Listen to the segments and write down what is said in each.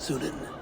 Sunan.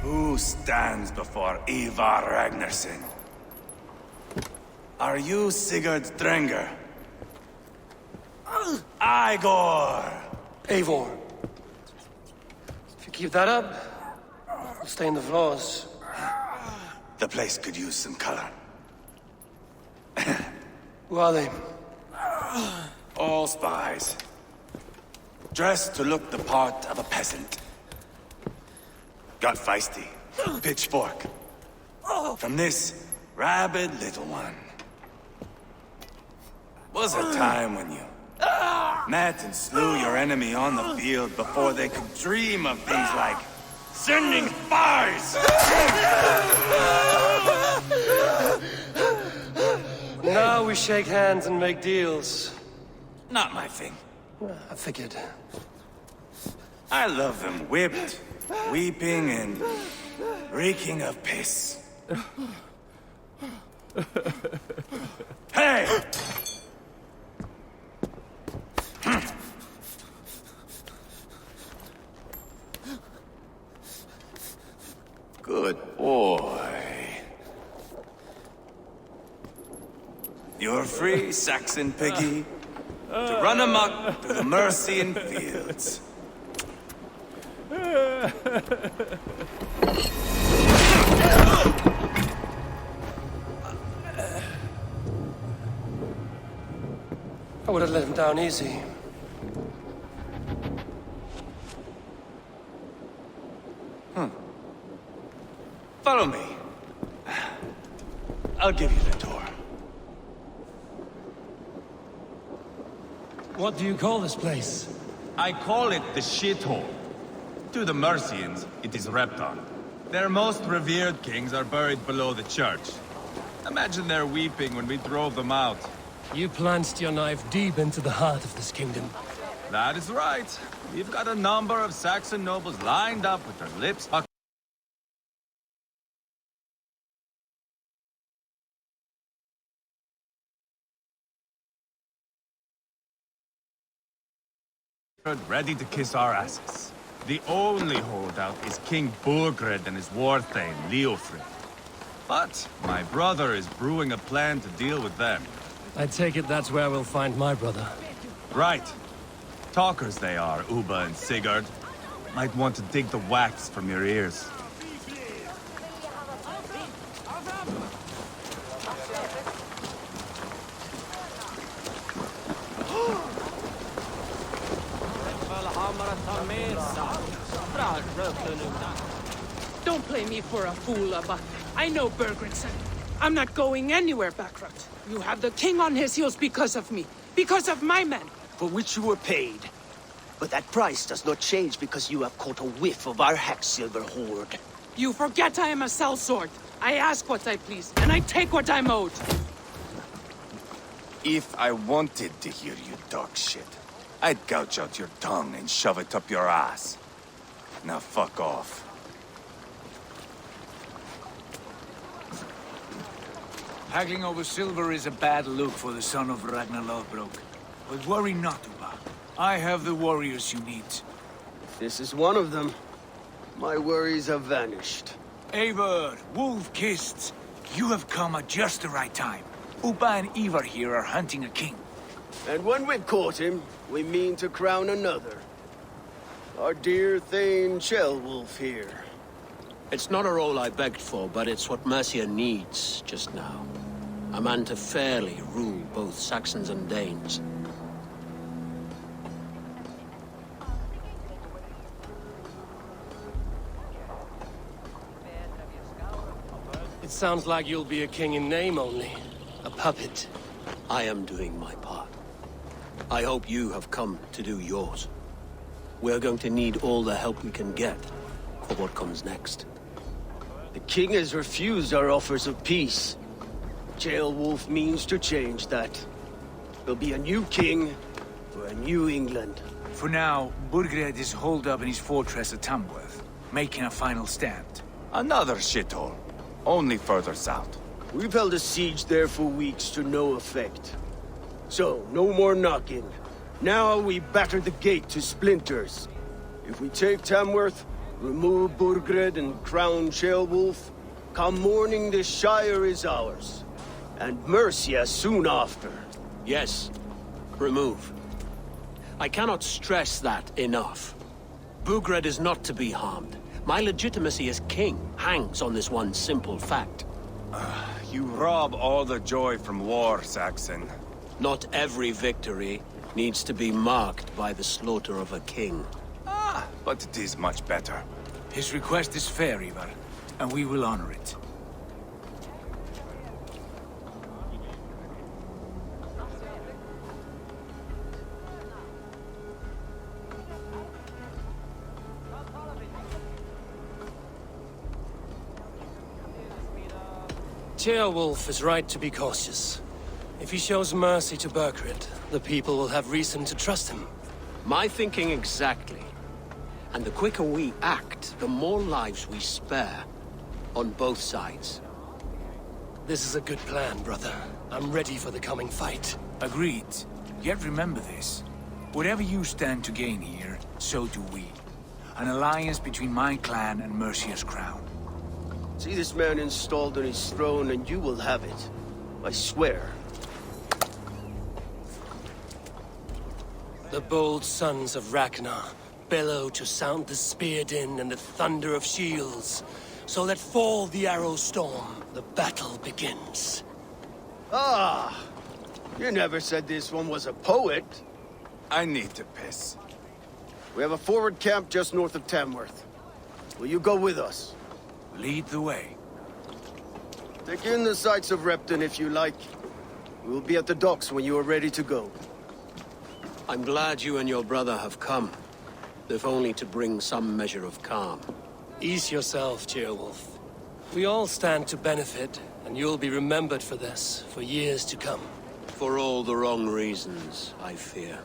Who stands before Eivor Ragnarsson? Are you Sigurd Drenger? Igor! Eivor. If you keep that up, we'll stay in the floors. The place could use some color. Who are they? All spies. Dressed to look the part of a peasant. Got feisty. Pitchfork. From this rabid little one. Was a time when you met and slew your enemy on the field before they could dream of things like sending spies! Now we shake hands and make deals. Not my thing. I figured. I love them whipped, weeping, and reeking of piss. Hey! Good boy. You're free, Saxon piggy, to run amok through the Mercian fields. I would have let him down easy. Follow me. I'll give you the door. What do you call this place? I call it the shithole. To the Mercians, it is Repton. Their most revered kings are buried below the church. Imagine their weeping when we drove them out. You plunged your knife deep into the heart of this kingdom. That is right. We've got a number of Saxon nobles lined up with their lips ready to kiss our asses. The only holdout is King Burgred and his war thane, Leofrid. But my brother is brewing a plan to deal with them. I take it that's where we'll find my brother. Right. Talkers they are, Uba and Sigurd. Might want to dig the wax from your ears. Don't play me for a fool, Abba. I know Bergrensen. I'm not going anywhere bankrupt. You have the king on his heels because of me. Because of my men. For which you were paid. But that price does not change because you have caught a whiff of our Hacksilver hoard. You forget I am a sellsword. I ask what I please, and I take what I'm owed. If I wanted to hear you talk shit, I'd gouge out your tongue and shove it up your ass. Now fuck off. Haggling over silver is a bad look for the son of Ragnar Lothbrok. But worry not, Uba. I have the warriors you need. This is one of them. My worries have vanished. Eivor, wolf-kissed, you have come at just the right time. Uba and Eivor here are hunting a king. And when we've caught him, we mean to crown another. Our dear Thane Ceolwulf here. It's not a role I begged for, but it's what Mercia needs just now. A man to fairly rule both Saxons and Danes. It sounds like you'll be a king in name only. A puppet. I am doing my part. I hope you have come to do yours. We're going to need all the help we can get for what comes next. The king has refused our offers of peace. Ceolwulf means to change that. There'll be a new king for a new England. For now, Burgred is holed up in his fortress at Tamworth, making a final stand. Another shithole. Only further south. We've held a siege there for weeks to no effect. So, no more knocking. Now we batter the gate to splinters. If we take Tamworth, remove Burgred and crown Ceolwulf, come morning the Shire is ours. And Mercia soon after. Yes, remove. I cannot stress that enough. Burgred is not to be harmed. My legitimacy as king hangs on this one simple fact. You rob all the joy from war, Saxon. Not every victory needs to be marked by the slaughter of a king. But it is much better. His request is fair, Ivar, and we will honor it. Ceolwulf is right to be cautious. If he shows mercy to Burgred, the people will have reason to trust him. My thinking exactly. And the quicker we act, the more lives we spare. On both sides. This is a good plan, brother. I'm ready for the coming fight. Agreed. Yet remember this. Whatever you stand to gain here, so do we. An alliance between my clan and Mercia's crown. See this man installed on his throne and you will have it. I swear. The bold sons of Ragnar bellow to sound the spear din and the thunder of shields. So let fall the arrow storm. The battle begins. Ah! You never said this one was a poet. I need to piss. We have a forward camp just north of Tamworth. Will you go with us? Lead the way. Take in the sights of Repton if you like. We'll be at the docks when you are ready to go. I'm glad you and your brother have come. If only to bring some measure of calm. Ease yourself, Ceolwulf. We all stand to benefit, and you'll be remembered for this for years to come. For all the wrong reasons, I fear.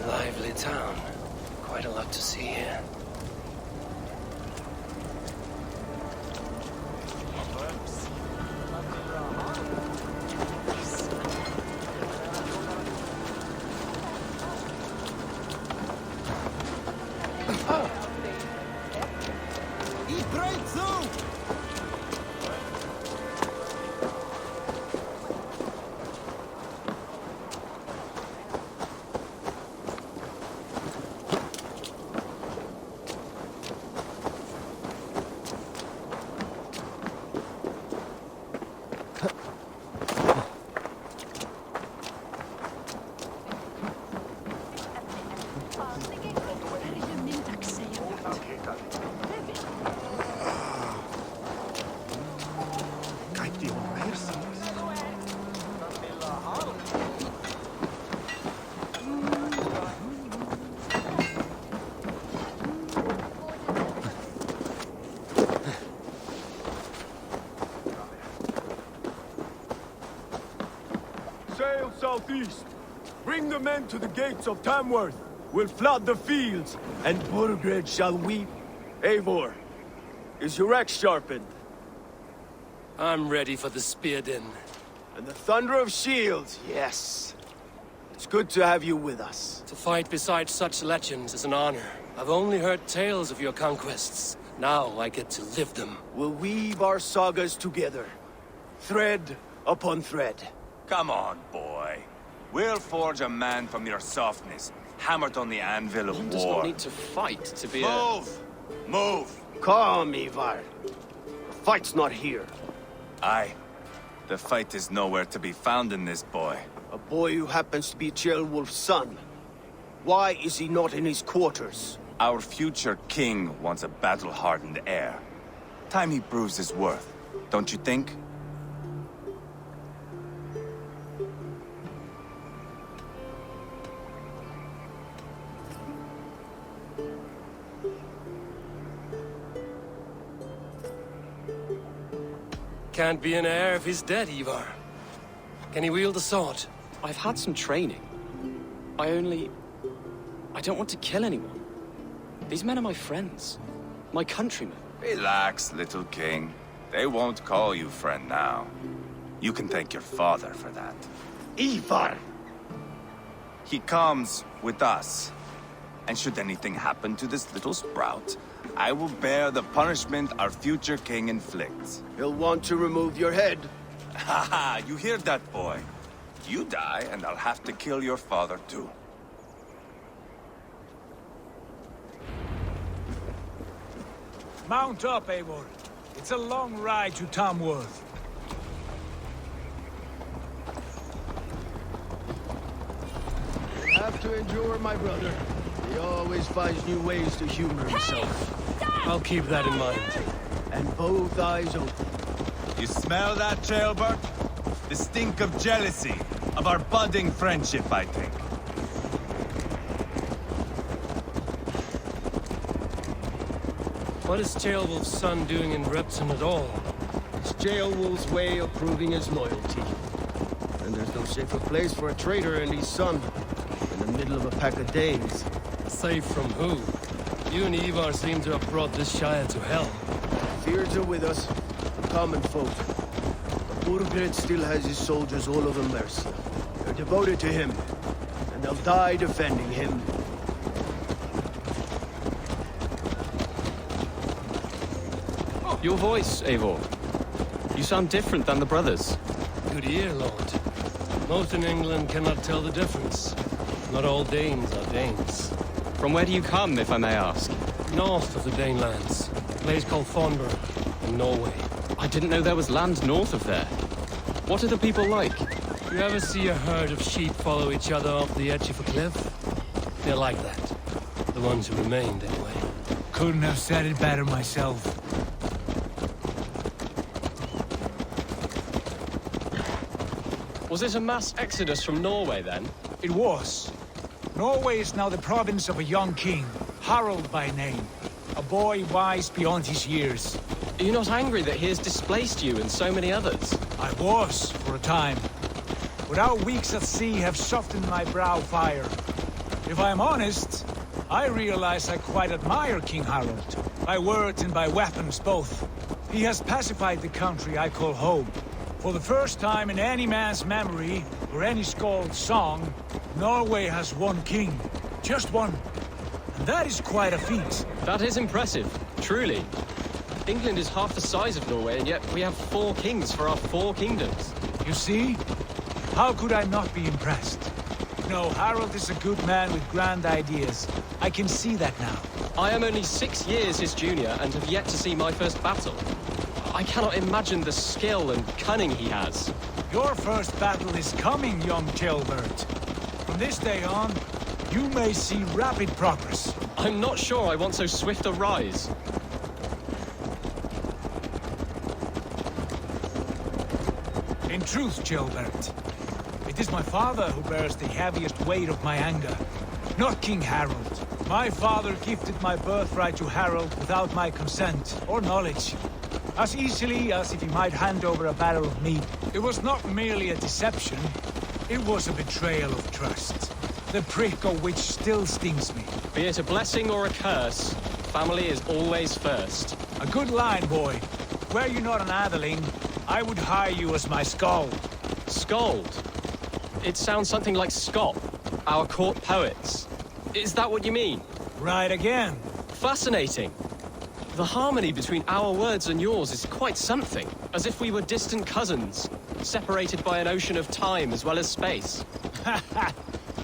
Lively town. Quite a lot to see here. northeast. Bring the men to the gates of Tamworth. We'll flood the fields, and Burgred shall weep. Eivor, is your axe sharpened? I'm ready for the spear din. And the thunder of shields, yes. It's good to have you with us. To fight beside such legends is an honor. I've only heard tales of your conquests. Now I get to live them. We'll weave our sagas together, thread upon thread. Come on, boy. We'll forge a man from your softness, hammered on the anvil of One war. does not need to fight to be Move! Move! Calm, Eivor. The fight's not here. Aye. The fight is nowhere to be found in this boy. A boy who happens to be Ceolwulf's son. Why is he not in his quarters? Our future king wants a battle-hardened heir. Time he proves his worth, don't you think? Can't be an heir if he's dead, Eivor. Can he wield a sword? I've had some training. I don't want to kill anyone. These men are my friends. My countrymen. Relax, little king. They won't call you friend now. You can thank your father for that. Eivor! He comes with us. And should anything happen to this little sprout, I will bear the punishment our future king inflicts. He'll want to remove your head. Haha, you hear that, boy? You die, and I'll have to kill your father, too. Mount up, Eivor. It's a long ride to Tamworth. You have to endure, my brother. He always finds new ways to humor himself. I'll keep that in mind. And both eyes open. You smell that, Trailbird? The stink of jealousy, of our budding friendship, I think. What is Ceolwulf's son doing in Repton at all? It's Ceolwulf's way of proving his loyalty. And there's no safer place for a traitor and his son in the middle of a pack of Danes. Safe from who? You and Eivor seem to have brought this Shire to hell. Fears are with us, the common folk. But Burgred still has his soldiers all over Mercia. They're devoted to him, and they'll die defending him. Your voice, Eivor. You sound different than the brothers. Good ear, Lord. Most in England cannot tell the difference. Not all Danes are Danes. From where do you come, if I may ask? North of the Danelands, a place called Thornburg, in Norway. I didn't know there was land north of there. What are the people like? You ever see a herd of sheep follow each other off the edge of a cliff? They're like that. The ones who remained, anyway. Couldn't have said it better myself. Was it a mass exodus from Norway, then? It was. Norway is now the province of a young king, Harald by name. A boy wise beyond his years. Are you not angry that he has displaced you and so many others? I was, for a time. But our weeks at sea have softened my brow fire. If I am honest, I realize I quite admire King Harald. By words and by weapons both. He has pacified the country I call home. For the first time in any man's memory, or any skald's song, Norway has one king. Just one. And that is quite a feat. That is impressive, truly. England is half the size of Norway, and yet we have 4 kings for our 4 kingdoms. You see? How could I not be impressed? No, Harald is a good man with grand ideas. I can see that now. I am only 6 years his junior and have yet to see my first battle. I cannot imagine the skill and cunning he has. Your first battle is coming, young Ceolbert. From this day on, you may see rapid progress. I'm not sure I want so swift a rise. In truth, Ceolbert, it is my father who bears the heaviest weight of my anger, not King Harald. My father gifted my birthright to Harald without my consent or knowledge. As easily as if he might hand over a barrel of meat. It was not merely a deception. It was a betrayal of trust. The prick of which still stings me. Be it a blessing or a curse, family is always first. A good line, boy. Were you not an atheling, I would hire you as my skald. Skald? It sounds something like Scott, our court poets. Is that what you mean? Right again. Fascinating. The harmony between our words and yours is quite something. As if we were distant cousins, separated by an ocean of time as well as space.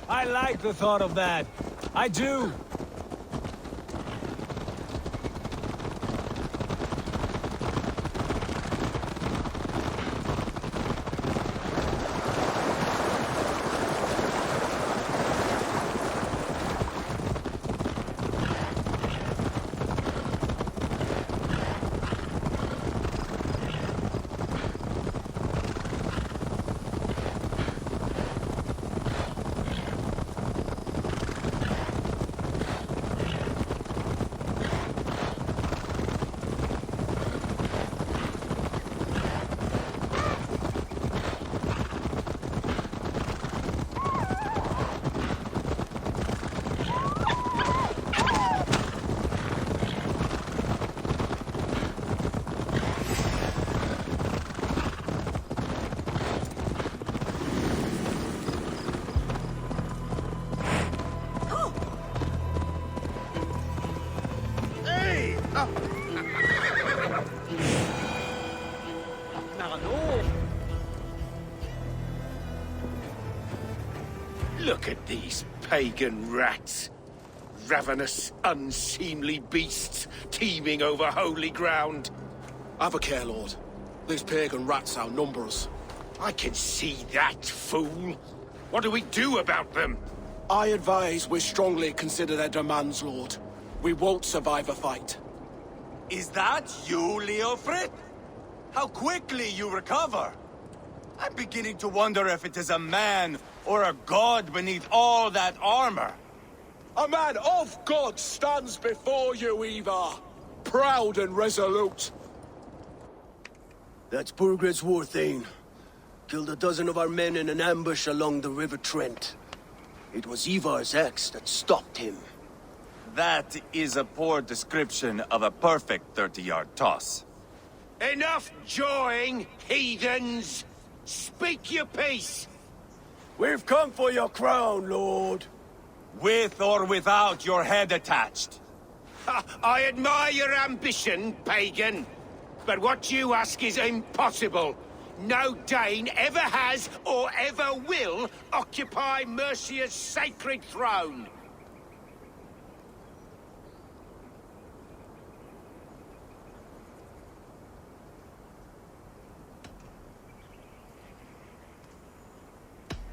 I like the thought of that. I do. Look at these pagan rats. Ravenous, unseemly beasts teeming over holy ground. Have a care, Lord. These pagan rats outnumber us. I can see that, fool. What do we do about them? I advise we strongly consider their demands, Lord. We won't survive a fight. Is that you, Leofrid? How quickly you recover! I'm beginning to wonder if it is a man or a god beneath all that armor. A man of God stands before you, Eivor. Proud and resolute. That's Burgred's war thane. Killed a dozen of our men in an ambush along the River Trent. It was Eivor's axe that stopped him. That is a poor description of a perfect 30-yard toss. Enough jawing, heathens! Speak your piece! We've come for your crown, Lord. With or without your head attached. I admire your ambition, pagan. But what you ask is impossible. No Dane ever has or ever will occupy Mercia's sacred throne.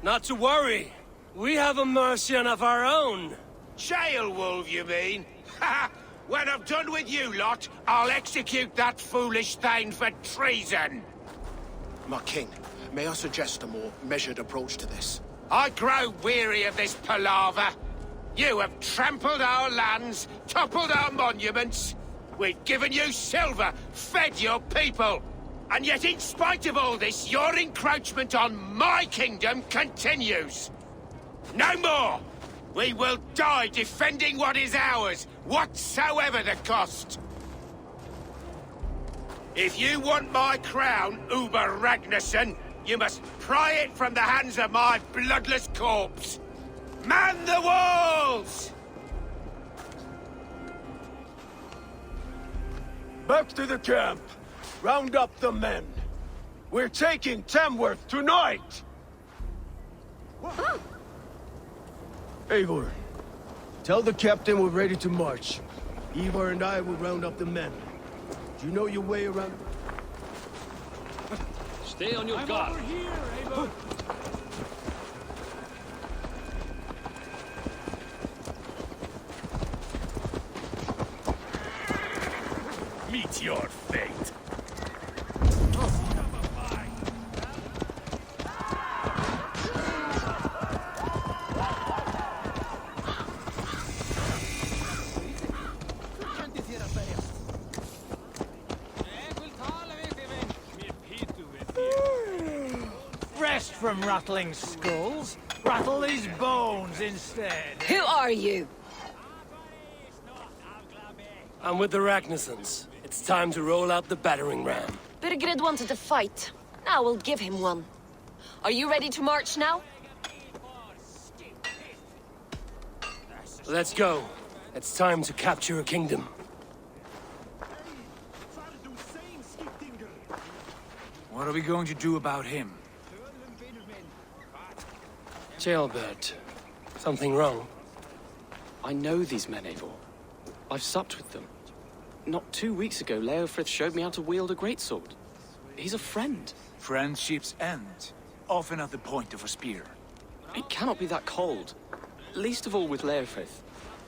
Not to worry. We have a Mercian of our own. Jail wolf, you mean? Ha! When I'm done with you lot, I'll execute that foolish thing for treason. My king, may I suggest a more measured approach to this? I grow weary of this palaver. You have trampled our lands, toppled our monuments. We've given you silver, fed your people. And yet, in spite of all this, your encroachment on my kingdom continues. No more! We will die defending what is ours, whatsoever the cost. If you want my crown, Uber Ragnarsson, you must pry it from the hands of my bloodless corpse. Man the walls! Back to the camp. Round up the men. We're taking Tamworth tonight! Eivor, tell the captain we're ready to march. Eivor and I will round up the men. Do you know your way around? Stay on your guard. Over here, Eivor. Meet your fate. Rest from rattling skulls. Rattle these bones instead. Who are you? I'm with the Ragnarsons. It's time to roll out the battering ram. Burgred wanted to fight. Now we'll give him one. Are you ready to march now? Let's go. It's time to capture a kingdom. What are we going to do about him? Jailbird. Something wrong? I know these men, Eivor. I've supped with them. Not 2 weeks ago, Leofrith showed me how to wield a greatsword. He's a friend. Friendships end, often at the point of a spear. It cannot be that cold. Least of all with Leofrith.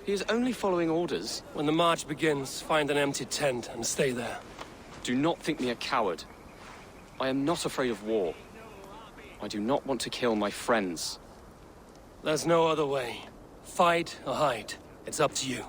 He is only following orders. When the march begins, find an empty tent and stay there. Do not think me a coward. I am not afraid of war. I do not want to kill my friends. There's no other way. Fight or hide. It's up to you.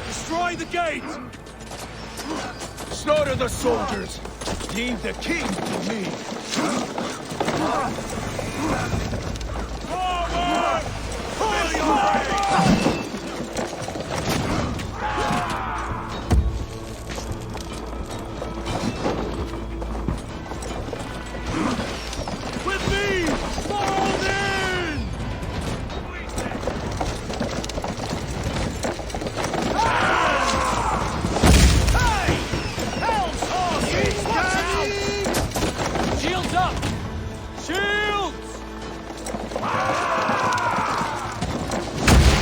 Destroy the gate! Slaughter the soldiers! Leave the king to me! Forward! Pull your way! With me! Fold in! Shields up! Shields!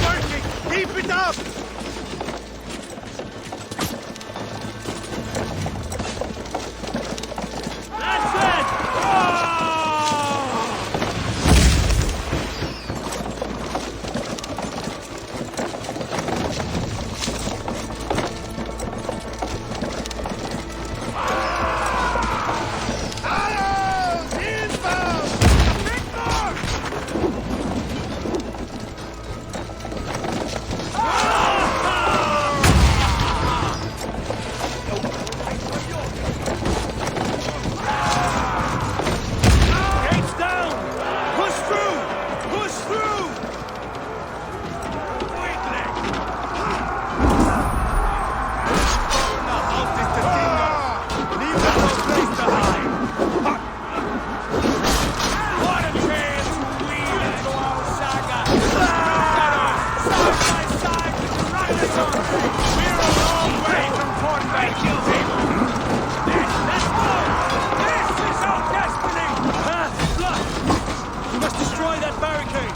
Working! Keep it up! That's it! Arrows! Inbound! Victor! Gates down! Push through! Push through! What a chance to weave into our saga! Side by side with the Renaissance! We're a long way from Fort Viking, people! Let's move! This is our destiny! Look! We must destroy that barricade!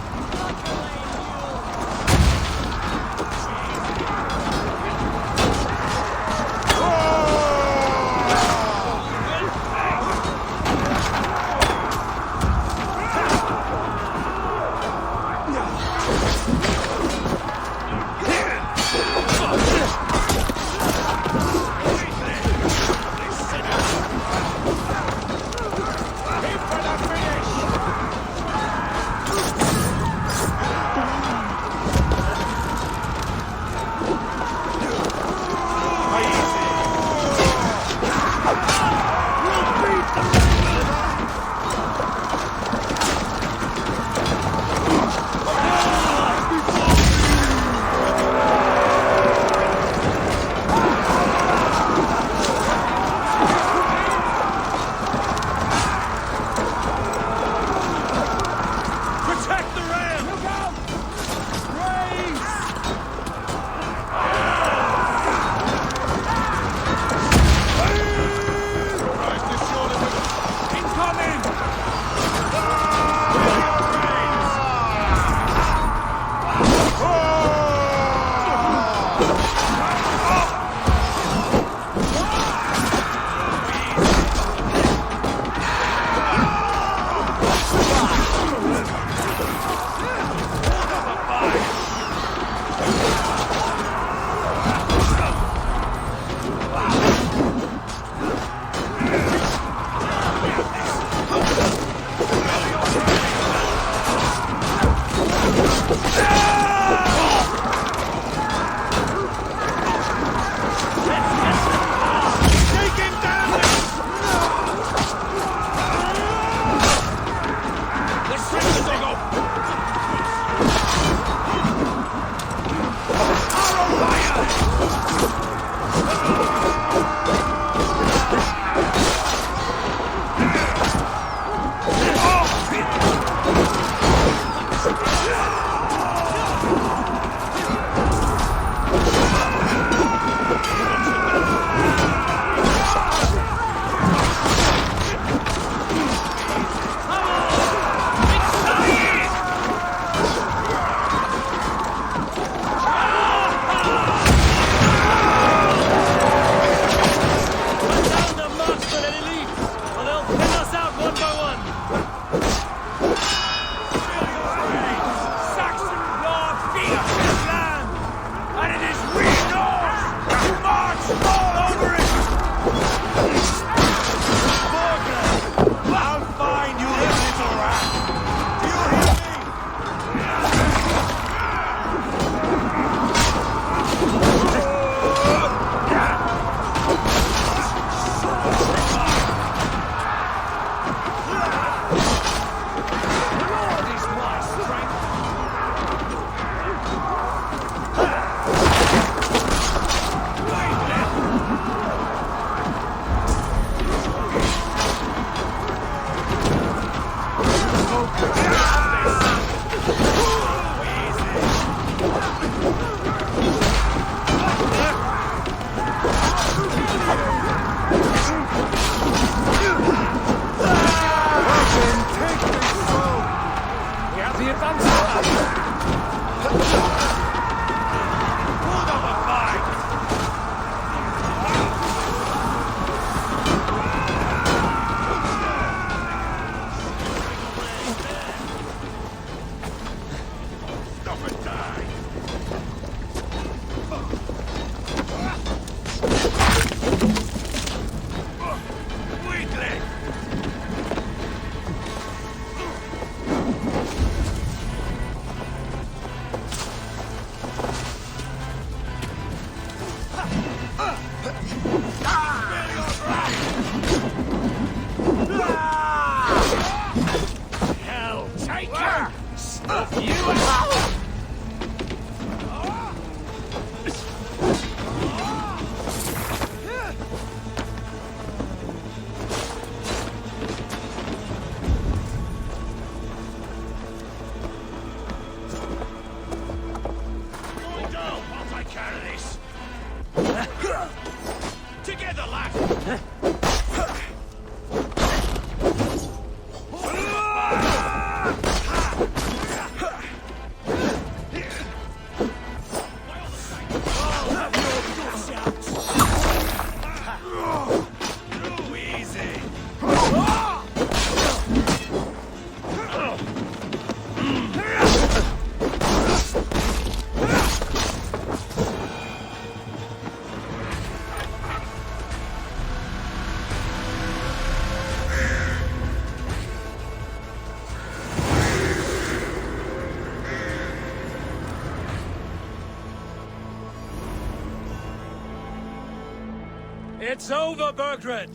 It's over, Burgred!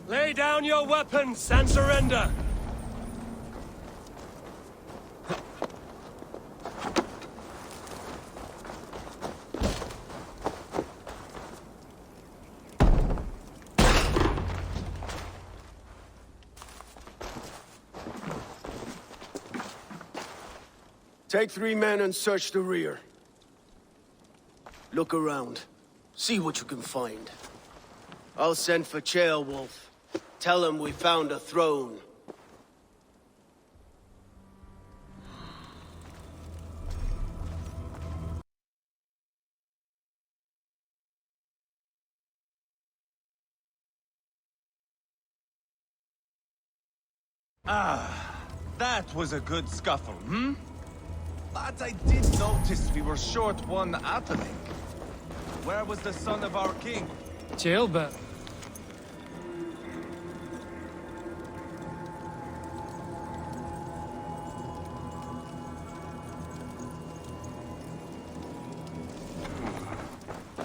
Lay down your weapons and surrender! Take 3 men and search the rear. Look around. See what you can find. I'll send for Ceolwulf. Tell him we found a throne. That was a good scuffle, hmm? But I did notice we were short one atheling. Where was the son of our king? Ceolbert.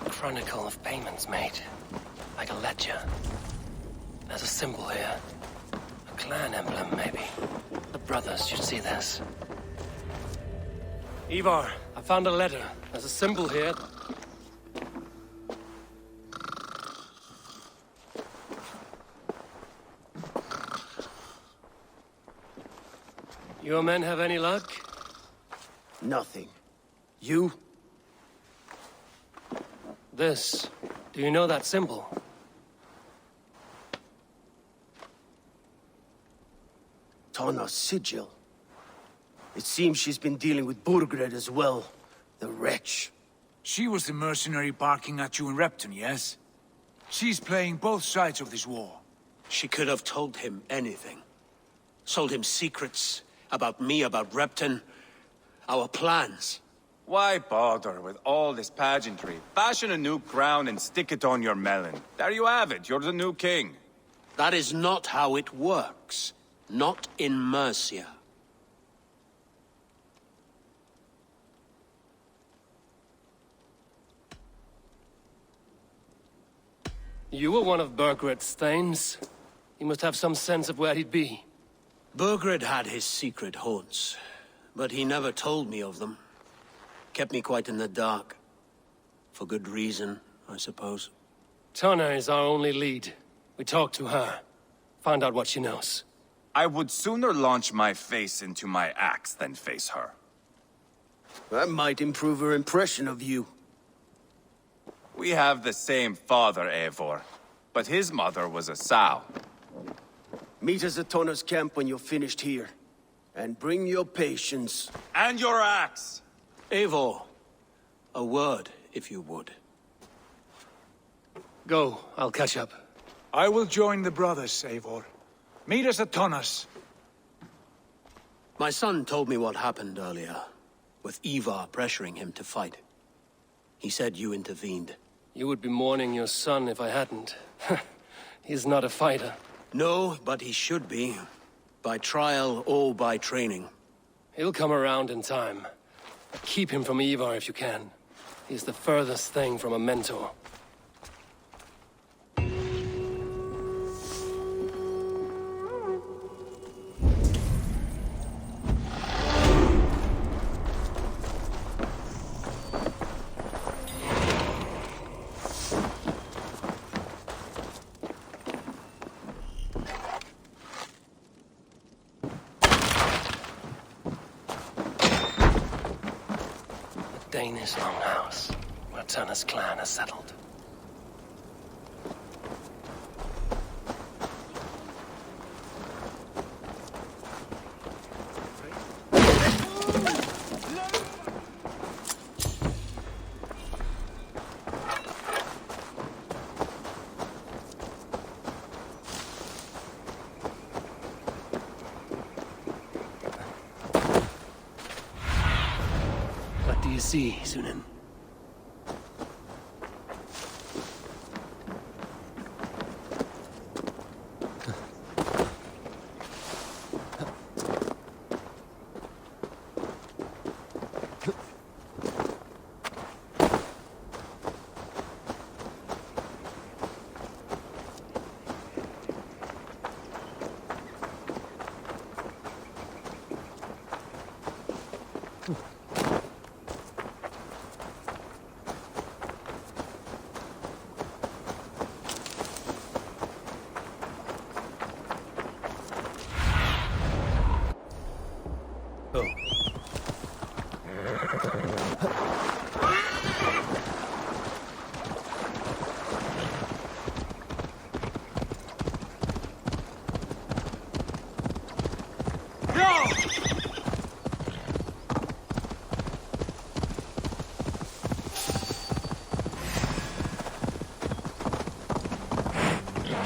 Chronicle of payments made. Like a ledger. There's a symbol here. A clan emblem, maybe. The brothers should see this. Eivor, I found a letter. There's a symbol here. Your men have any luck? Nothing. You? This. Do you know that symbol? Tana's sigil. It seems she's been dealing with Burgred as well. The wretch. She was the mercenary barking at you in Repton, yes? She's playing both sides of this war. She could have told him anything. Sold him secrets about me, about Repton, our plans. Why bother with all this pageantry? Fashion a new crown and stick it on your melon. There you have it, you're the new king. That is not how it works. Not in Mercia. You were one of Burgred's thanes. He must have some sense of where he'd be. Burgred had his secret haunts, but he never told me of them. Kept me quite in the dark. For good reason, I suppose. Tana is our only lead. We talk to her. Find out what she knows. I would sooner launch my face into my axe than face her. That might improve her impression of you. We have the same father, Eivor, but his mother was a sow. Meet us at Tana's camp when you're finished here. And bring your patience. And your axe! Eivor, a word, if you would. Go, I'll catch up. I will join the brothers, Eivor. Meet us at Tana's. My son told me what happened earlier, with Ivar pressuring him to fight. He said you intervened. You would be mourning your son if I hadn't. He's not a fighter. No, but he should be. By trial or by training. He'll come around in time. Keep him from Ivar if you can. He's the furthest thing from a mentor. Danish longhouse, where Tana's clan is settled. you see, Sunan.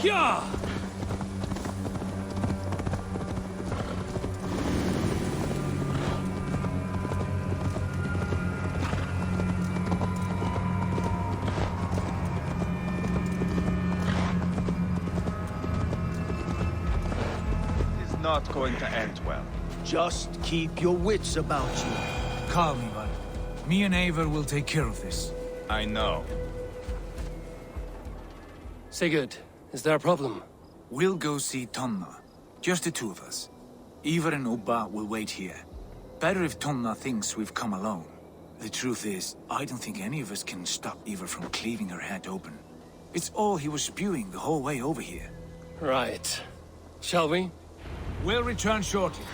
Yeah! It's not going to end well. Just keep your wits about you. Calm, Ivar. Me and Eivor will take care of this. I know. Sigurd, is there a problem? We'll go see Tonna. Just the two of us. Eivor and Ubba will wait here. Better if Tonna thinks we've come alone. The truth is, I don't think any of us can stop Eivor from cleaving her head open. It's all he was spewing the whole way over here. Right. Shall we? We'll return shortly.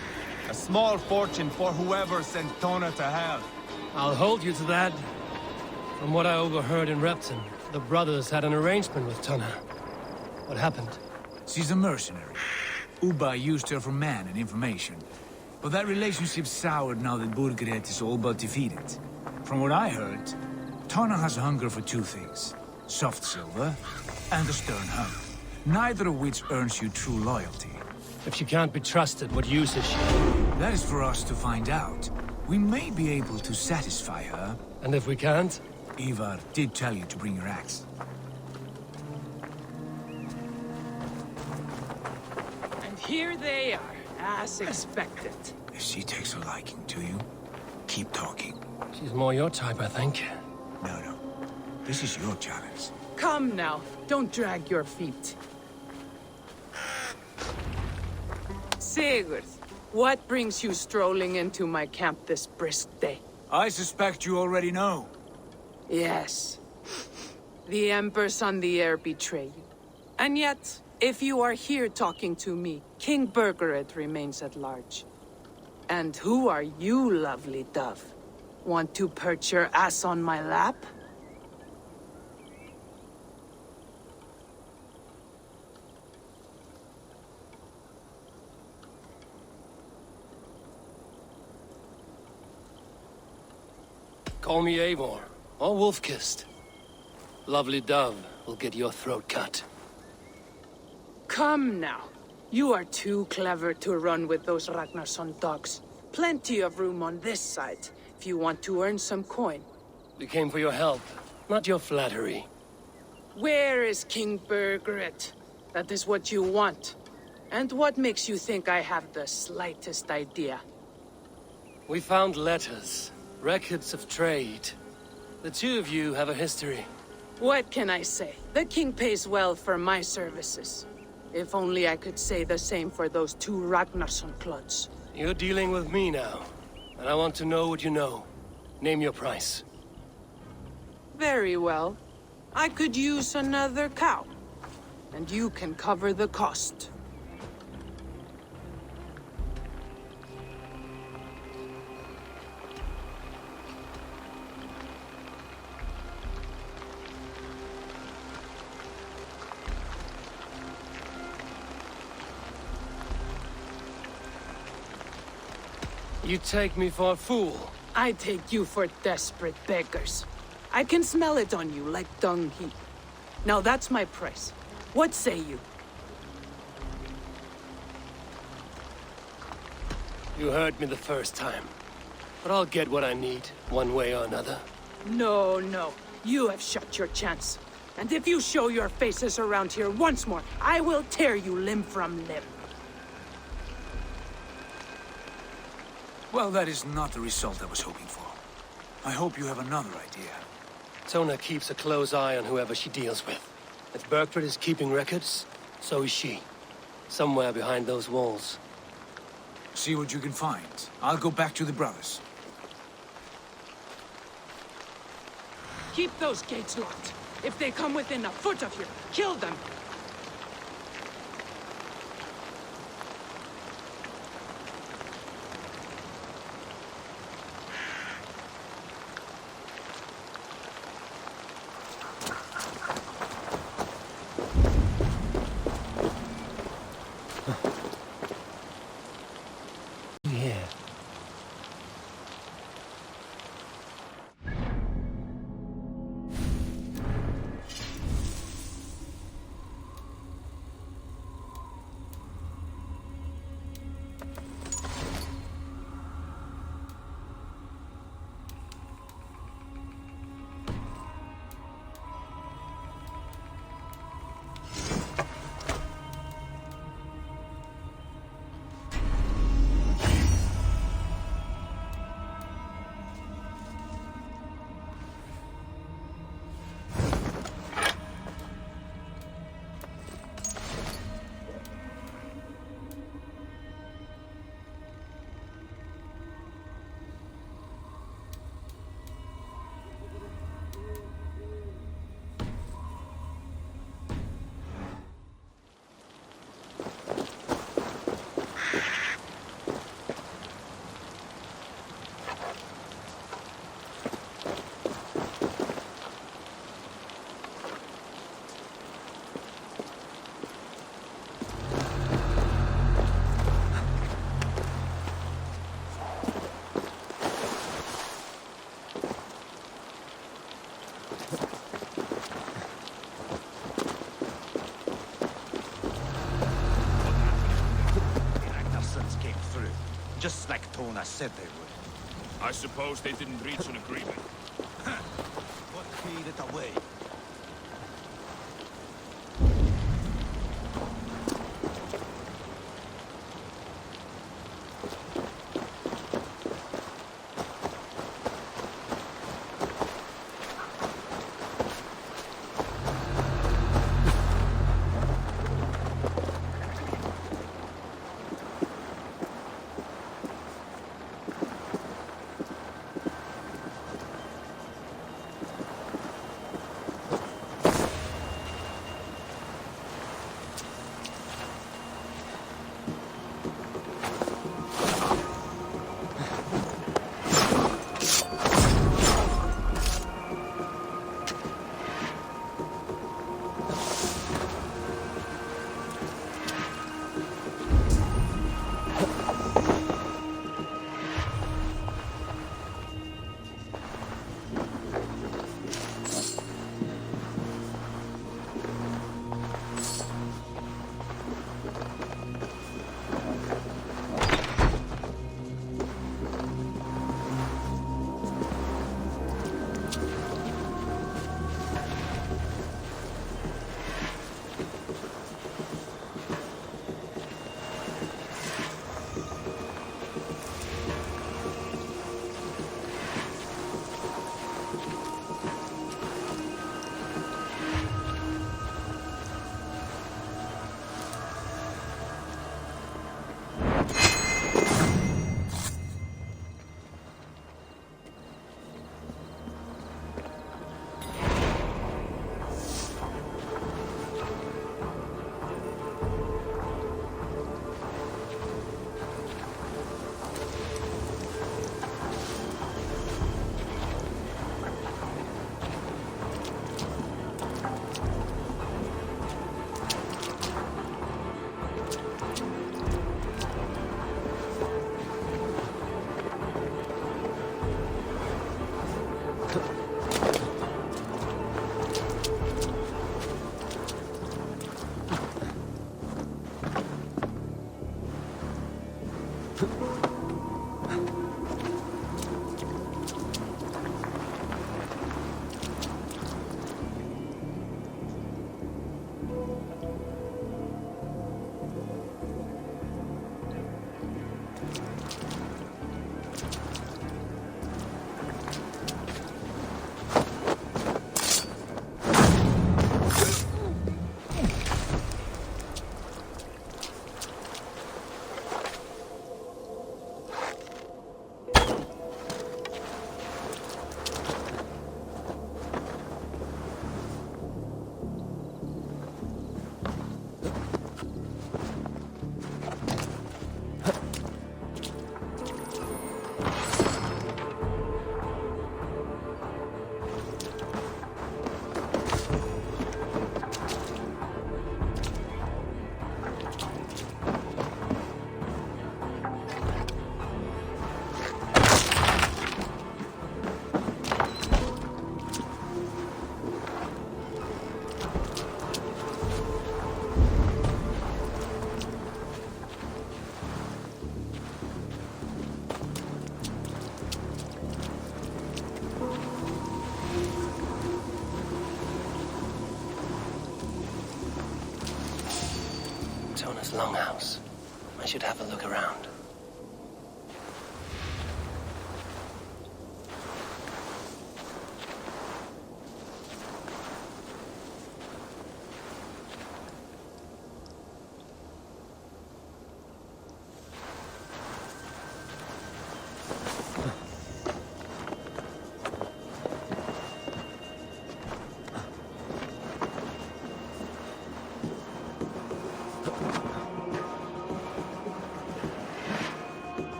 A small fortune for whoever sent Tona to hell. I'll hold you to that. From what I overheard in Repton, the brothers had an arrangement with Tonna. What happened? She's a mercenary. Ubba used her for man and information. But that relationship soured now that Burgred is all but defeated. From what I heard, Tonna has a hunger for two things. Soft silver and a stern hunt. Neither of which earns you true loyalty. If she can't be trusted, what use is she? That is for us to find out. We may be able to satisfy her. And if we can't? Ivar did tell you to bring your axe. And here they are, as expected. If she takes a liking to you, keep talking. She's more your type, I think. No. This is your challenge. Come now, don't drag your feet. Sigurd, what brings you strolling into my camp this brisk day? I suspect you already know. Yes. The Embers on the air betray you. And yet, if you are here talking to me, King Burgred remains at large. And who are you, lovely dove? Want to perch your ass on my lap? Call me Eivor, or Wolf-Kissed. Lovely dove will get your throat cut. Come now. You are too clever to run with those Ragnarsson dogs. Plenty of room on this side, if you want to earn some coin. We came for your help, not your flattery. Where is King Burgred? That is what you want. And what makes you think I have the slightest idea? We found letters, records of trade. The two of you have a history. What can I say? The king pays well for my services. If only I could say the same for those two Ragnarsson clods. You're dealing with me now, and I want to know what you know. Name your price. Very well. I could use another cow. And you can cover the cost. You take me for a fool. I take you for desperate beggars. I can smell it on you like dung heap. Now that's my price. What say you? You heard me the first time. But I'll get what I need, one way or another. No, no. You have shot your chance. And if you show your faces around here once more, I will tear you limb from limb. Well, that is not the result I was hoping for. I hope you have another idea. Tona keeps a close eye on whoever she deals with. If Berkford is keeping records, so is she. Somewhere behind those walls. See what you can find. I'll go back to the brothers. Keep those gates locked. If they come within a foot of you, kill them. Just like Tona said they would. I suppose they didn't reach an agreement. What cleared it away? this longhouse. I should have a look around.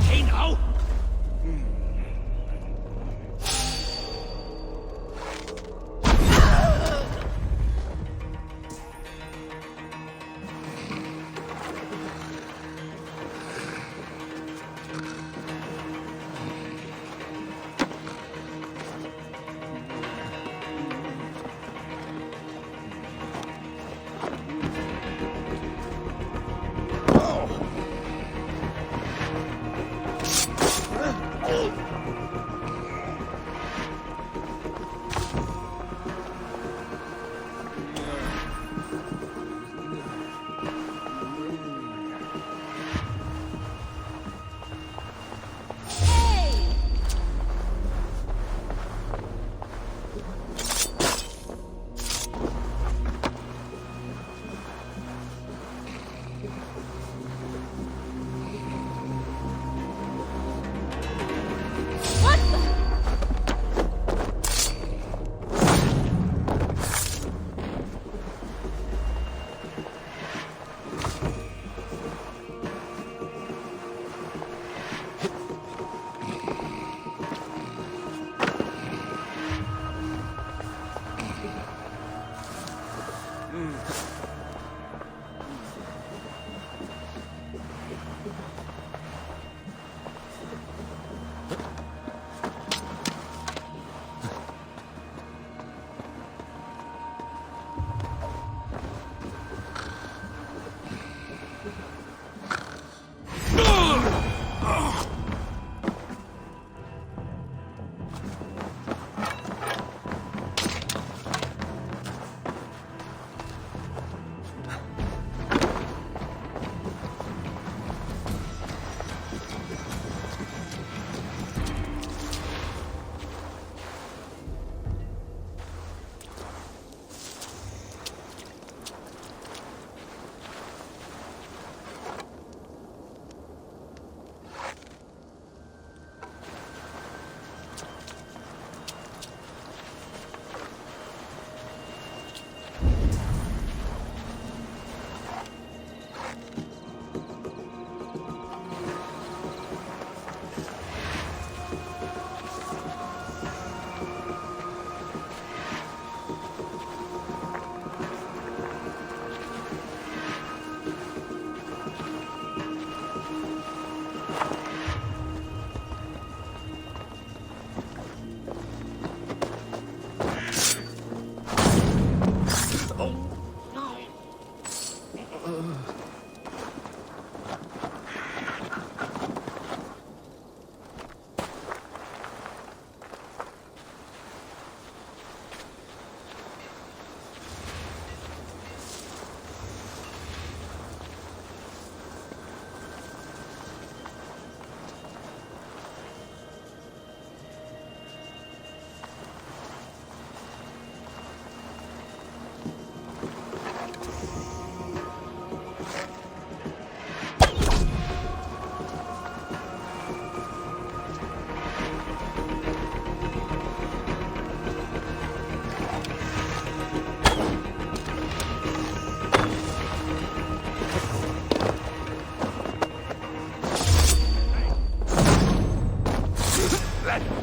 Hey, now!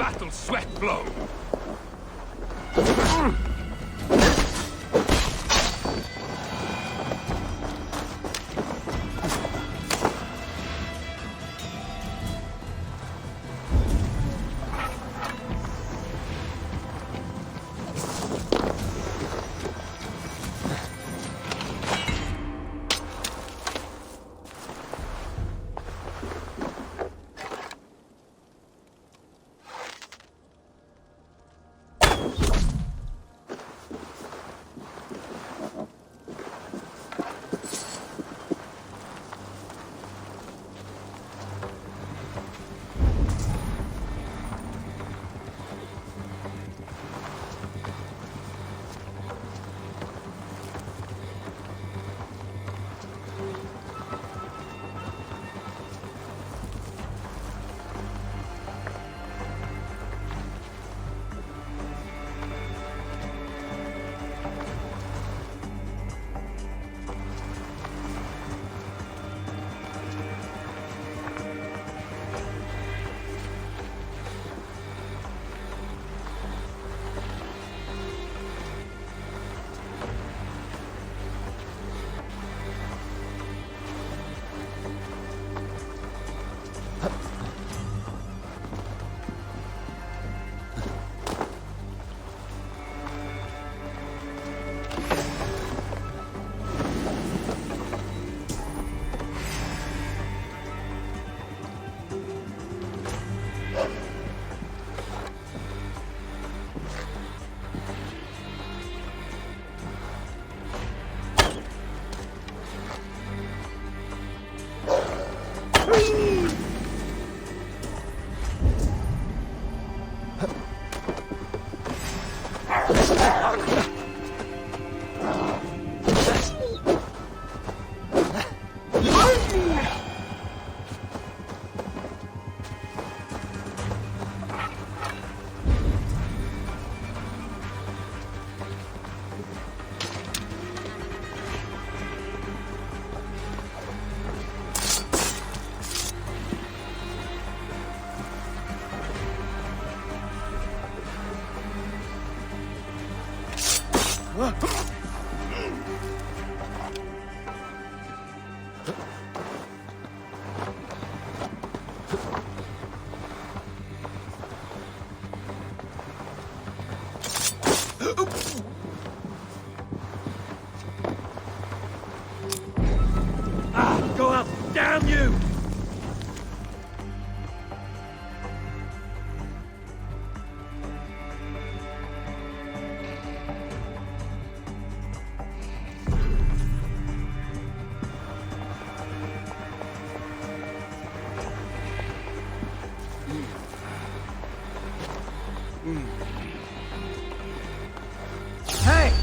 battle sweat flow. Go up! Damn you! Hey!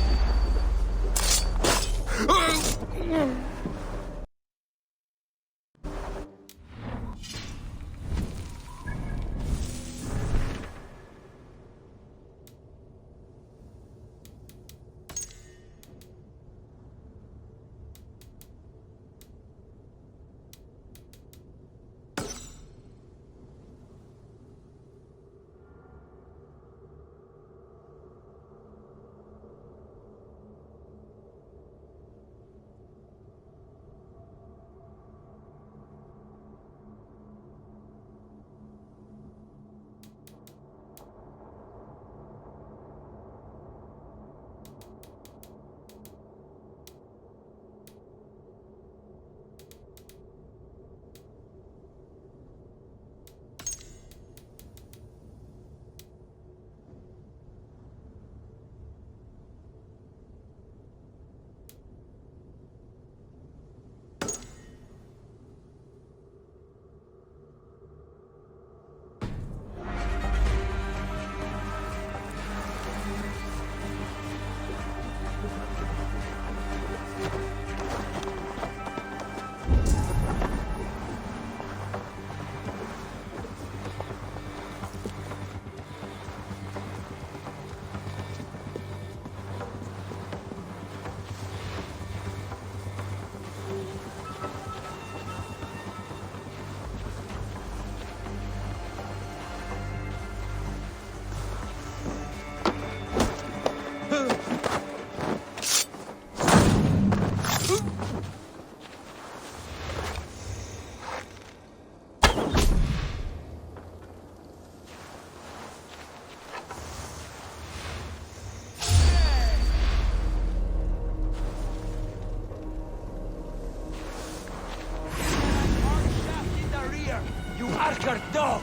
Parker, dog!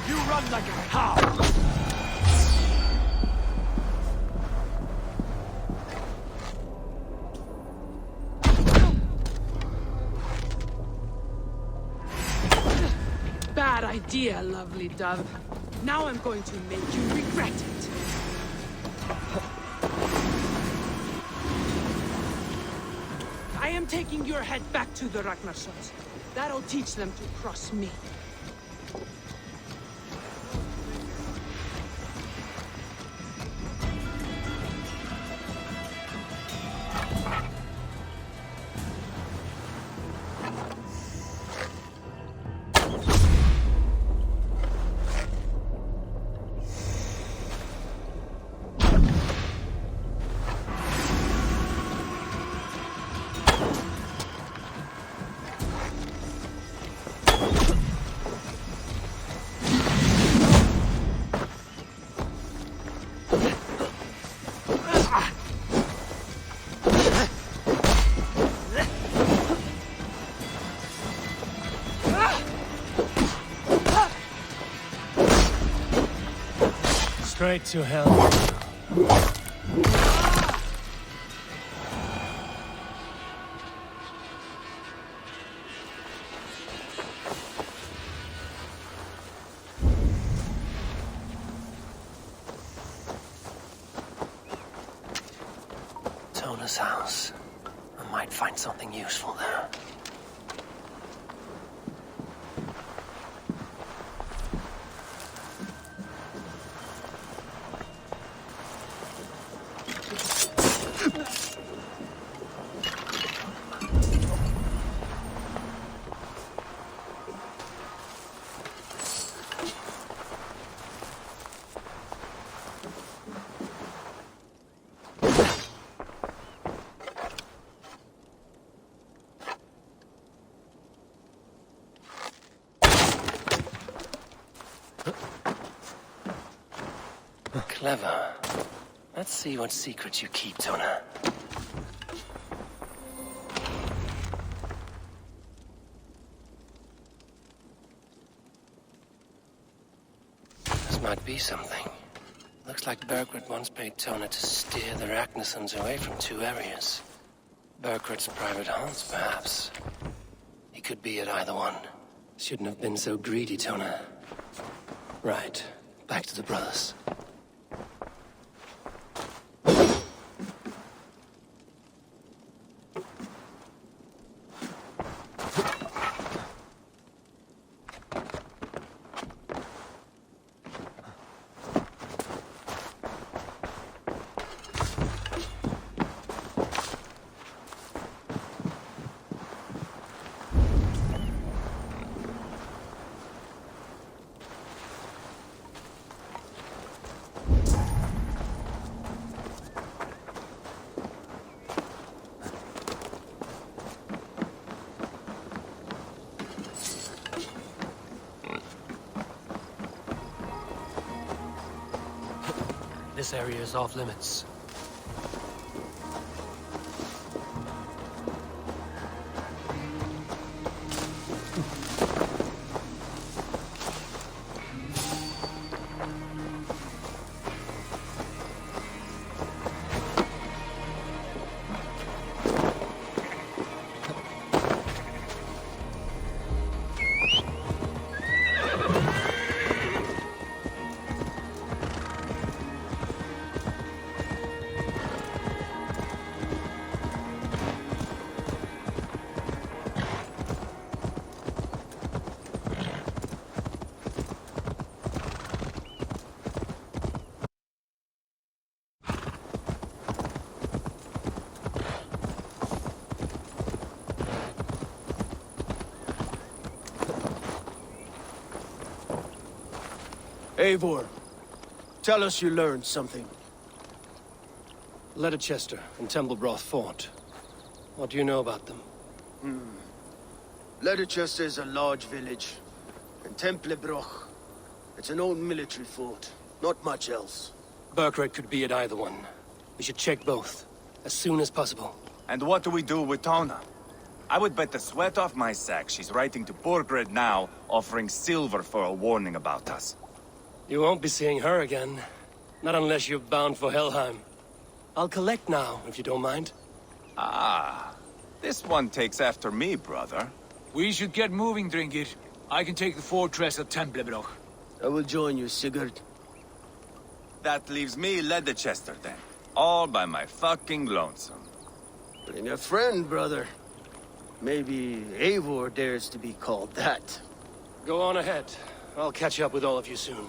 You run like a hound! Bad idea, lovely dove. Now I'm going to make you regret it. I am taking your head back to the Ragnarsons. That'll teach them to cross me. Straight to hell. Tona's house. I might find something useful there. Clever. Let's see what secrets you keep, Tona. This might be something. Looks like Bergred once paid Tona to steer the Ragnarsons away from 2 areas. Bergred's private haunts, perhaps. He could be at either one. Shouldn't have been so greedy, Tona. Right. Back to the brothers. This area is off limits. Eivor, tell us you learned something. Leicester and Templebroth fought. What do you know about them? Leicester is a large village. And Templebroch, it's an old military fort. Not much else. Bergred could be at either one. We should check both, as soon as possible. And what do we do with Tona? I would bet the sweat off my sack she's writing to Borgred now, offering silver for a warning about us. You won't be seeing her again. Not unless you're bound for Helheim. I'll collect now, if you don't mind. Ah, this one takes after me, brother. We should get moving, Dringir. I can take the fortress of Templebroch. I will join you, Sigurd. That leaves me Leicester then. All by my fucking lonesome. Bring a friend, brother. Maybe Eivor dares to be called that. Go on ahead. I'll catch up with all of you soon.